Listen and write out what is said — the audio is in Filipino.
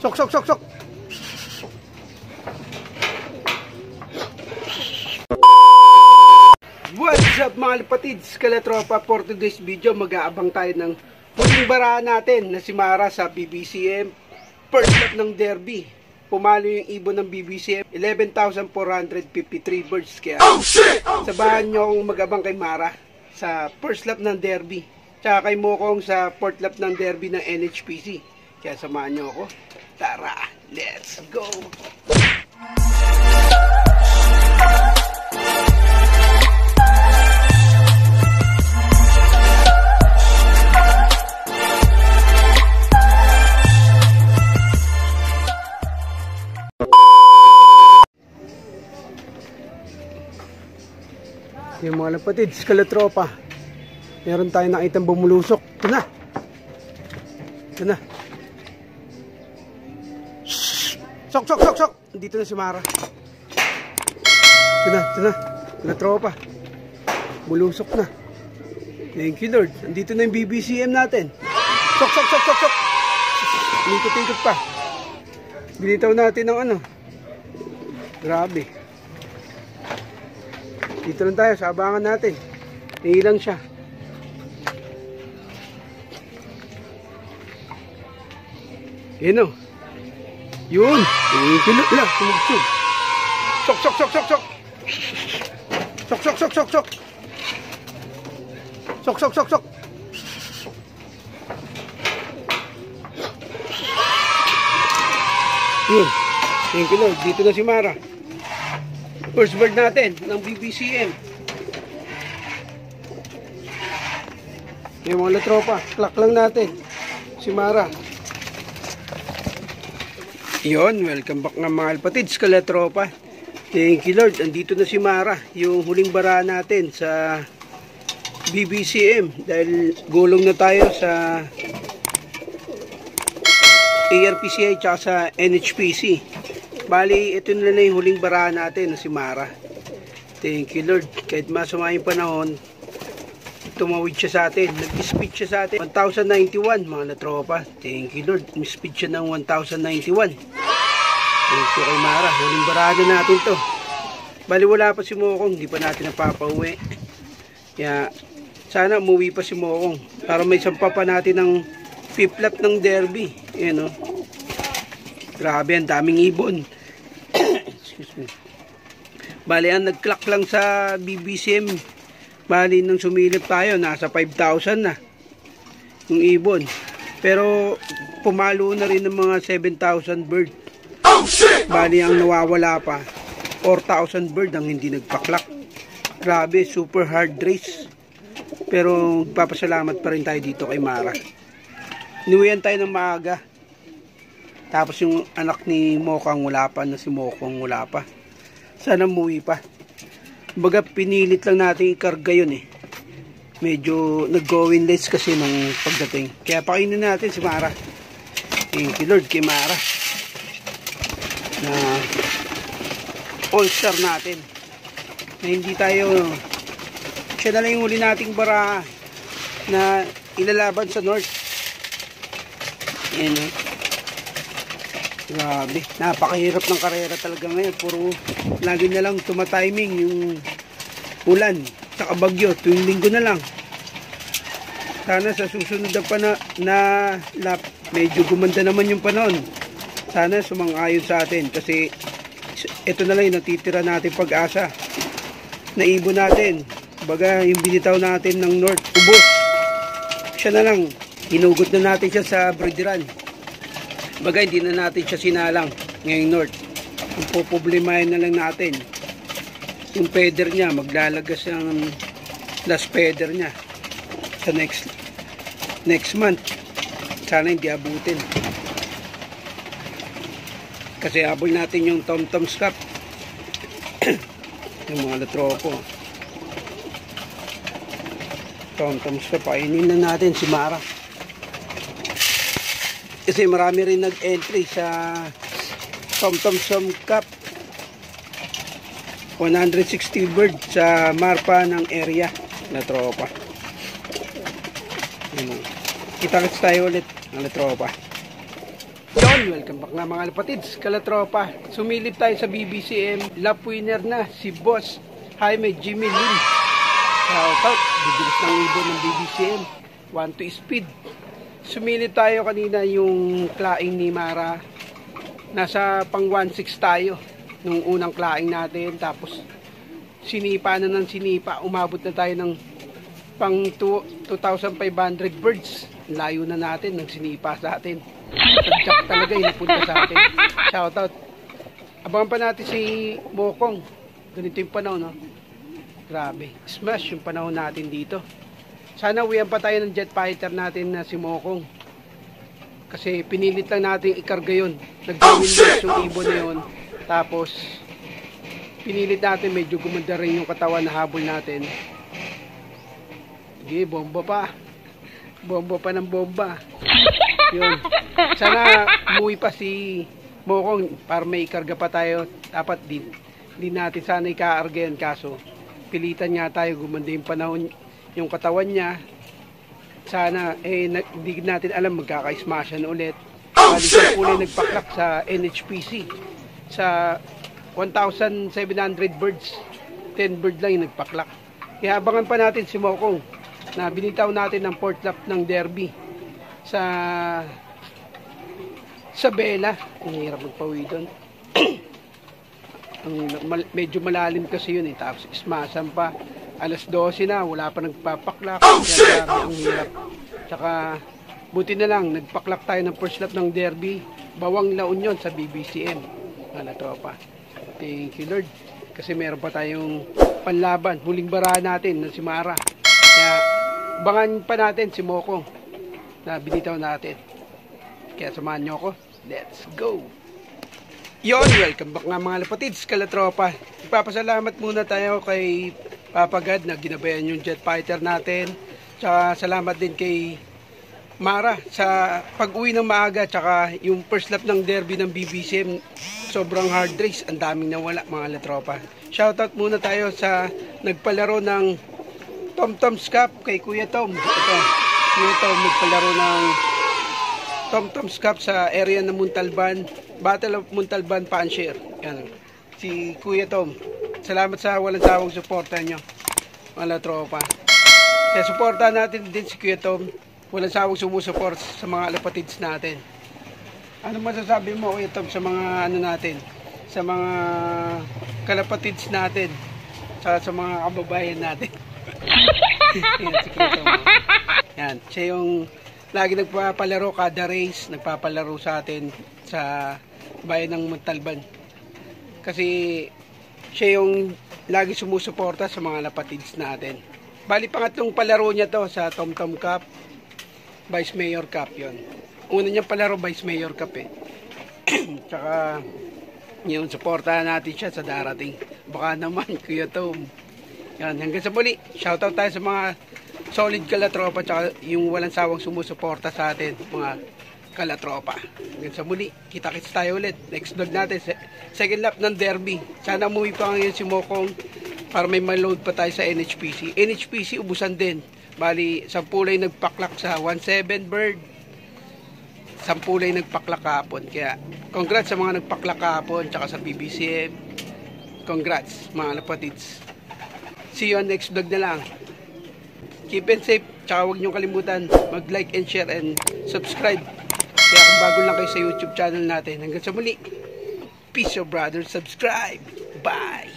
Sok, sok, sok, sok. What's up mga kapatids, Kalatropa? For today's video, mag-aabang tayo ng huling barahan natin na si Mara sa BBCM first lap ng Derby. Pumalo yung ibon ng BBCM, 11,453 birds. Kaya sabahan nyo akong mag-abang kay Mara sa first lap ng Derby, tsaka kay Mokong sa fourth lap ng Derby ng NHPC. Kaya samahan nyo ako. Tara, let's go! Yung mga kapatids, Kalatropa, meron tayo nakitang bumulusok. Ito na. Ito na. Sok, sok, sok, sok. Dito na si Mara. Ito na, ito na. Kalatropa. Bulusok na. Thank you Lord. Andito na yung BBCM natin. Sok, sok, sok, sok, sok. Ikot-ikot pa. Binitaw natin ng ano. Grabe. Dito lang tayo sa abangan natin. Ilang siya. Yan o. Yun. Tingin lang. Tumugtog. Sok, sok, sok, sok, sok. Sok, sok, sok, sok, sok. Sok, sok, sok, sok. Yun. Thank you Lord. Dito na si Mara. First bird natin ng BBCM. Yung mga tropa, clock lang natin si Mara. Yun, welcome back nga mga kapatids, Kalatropa. Thank you Lord, andito na si Mara, yung huling bara natin sa BBCM. Dahil gulong na tayo sa ARPCI tsaka sa NHPC. Bali, ito na lang yung huling barahan natin na si Mara. Thank you Lord. Kahit masama yung panahon, tumawid siya sa atin. Nag-speed siya sa atin. 1,091 mga natropa. Thank you Lord. Nag-speed siya ng 1,091. Thank you kay Mara. Huling barahan na natin to. Bali, wala pa si Mokong. Hindi pa natin napapauwi. Kaya, sana umuwi pa si Mokong. Para may sampa pa natin ng fifth lap ng Derby. Ayan o. Grabe, ang daming ibon. Excuse me. Bali, ang nag-clock lang sa BBCM. Bali, nang sumilip tayo, nasa 5,000 na yung ibon. Pero, pumalo na rin ng mga 7,000 bird. Bali, ang nawawala pa, 4,000 bird ang hindi nagpa-clock. Grabe, super hard race. Pero, papasalamat pa rin tayo dito kay Mara. Inuwian tayo ng maaga. Tapos yung anak ni Mokang wala pa, na si Mokong wala pa. Sana umuwi pa. Baga pinilit lang natin ikarga yun eh. Medyo nag-going less kasi nung pagdating. Kaya pakainin natin si Mara. Thank you Lord kay Mara. Na all-star natin. Na hindi tayo, siya na lang yung huli nating bara na ilalaban sa North. Yan eh. Grabe, napakahirap ng karera talaga ngayon. Puro lagi na lang tumatiming yung ulan saka bagyo, tuwing linggo na lang. Sana sa susunod na lap medyo gumanda naman yung panahon. Sana sumang-ayon sa atin kasi ito na lang yung natitira natin pag-asa. Naibon natin, baga yung binitaw natin ng North, ubos. Siya na lang, hinugot na natin siya sa breederan. Bagay, hindi na natin siya sinalang ngayong North. Kung poproblemahin na lang natin yung feather niya, maglalagas ng last feather niya sa next month. Sana hindi abutin kasi abol natin yung Tom-Tom's Cup. Yung mga latropo Tom-Tom's Cup, painin na natin si Mara. Kasi marami rin nag-entry sa Tom-Tom's Cup. 160 bird sa marpa ng area na tropa. Kita-kits tayo ulit ng tropa. Yun, Yun, welcome back nga mga kapatids, kalatropa. Sumilip tayo sa BBCM. Lap winner na si Boss Jaime Jimmy Lin. Shout out, bibilis ng ibon ng BBCM. 1-2 speed. Sumilip tayo kanina yung klaing ni Mara. Nasa pang 1-6 tayo nung unang klaing natin. Tapos sinipa na ng sinipa. Umabot na tayo ng pang 2,500 birds. Layo na natin ng sinipa sa atin. Tagtsak talaga yung napunta sa atin. Shoutout. Abangan pa natin si Mokong. Ganito yung panahon, no? Grabe. Smash yung panahon natin dito. Sana uwihan pa tayo ng jet fighter natin na si Mokong. Kasi pinilit lang natin ikarga yun. Nag-win yung ibon na yun. Tapos pinilit natin, medyo gumanda rin yung katawan na habol natin. Sige, bomba pa. Bomba pa ng bomba. Yun. Sana umuwi pa si Mokong para may ikarga pa tayo. Dapat di natin sana ikaarga yan. Kaso pilitan nga tayo, gumanda yung panahon, yung katawan niya. Sana hindi natin alam, magkaka-smashan ulit. Bali sa kulay nagpaklak sa NHPC sa 1,700 birds, 10 bird lang yung nagpaklak. Kaya abangan pa natin si Mokong na binitaw natin ng fourth lap ng derby sa Bella. Ang hirap magpawi doon. Medyo malalim kasi yun eh. Tapos ismasan pa. Alas 12 na, wala pa nagpapaklak. Kaya ang hirap. Tsaka buti na lang, nagpaklak tayo ng first lap ng derby. Bawang La Union sa BBCM. Tropa. Thank you Lord. Kasi meron pa tayong panlaban. Huling barahan natin na si Mara. Kaya bangan pa natin si Mokong na binitaw natin. Kaya samahan nyo ako. Let's go! Yon, welcome back nga mga lapatids, kalatropa. Ipapasalamat muna tayo kay Papa God na ginabayan yung jet fighter natin. Tsaka salamat din kay Mara sa pag-uwi ng maaga. Tsaka yung first lap ng derby ng BBCM, sobrang hard race. Ang daming nawala mga latropa. Shoutout muna tayo sa nagpalaro ng Tom-Tom's Cup kay Kuya Tom. Ito, Kuya Tom nagpalaro ng Tom-Tom's Cup sa area ng Muntalban. Battle of Muntalban Panshare. Yan. Si Kuya Tom. Salamat sa walang sawang suporta nyo. Mga tropa. Kaya suporta natin din si Kuya Tom. Walang sawang sumusuport sa mga lapatids natin. Ano masasabi mo Kuya Tom sa mga ano natin? Sa mga kalapatids natin. Sa mga kababayan natin. Yan, si Kuya Tom. Yan. Siya yung lagi nagpapalaro kada race. Nagpapalaro sa atin sa bayan ng Montalban. Kasi siya yung lagi sumusuporta sa mga lapatids natin. Bali pangatlong palaro niya to sa Tom-Tom Cup, Vice Mayor Cup yon. Una niyang palaro Vice Mayor Cup eh. Tsaka yung suportahan natin siya sa darating. Baka naman Kuya Tom. Yan, hanggang sa muli. Shoutout tayo sa mga solid kalatropa tsaka yung walang sawang sumusuporta sa atin mga kalatropa. Hanggang sa muli, kita-kits tayo ulit. Next vlog natin, second lap ng derby. Sana umuwi pa ngayon si Mokong para may load pa tayo sa NHPC. NHPC ubusan din. Bali, 10 lay nagpaklak sa 1-7 bird. 10 lay nagpaklak kahapon. Kaya, congrats sa mga nagpaklak kahapon tsaka sa BBCM. Congrats mga lapatids. See you on next vlog na lang. Keep and safe. Tsaka huwag niyong kalimutan mag-like and share and subscribe. Kaya kung bago lang kayo sa YouTube channel natin, hanggang sa muli. Peace, your brother. Subscribe. Bye.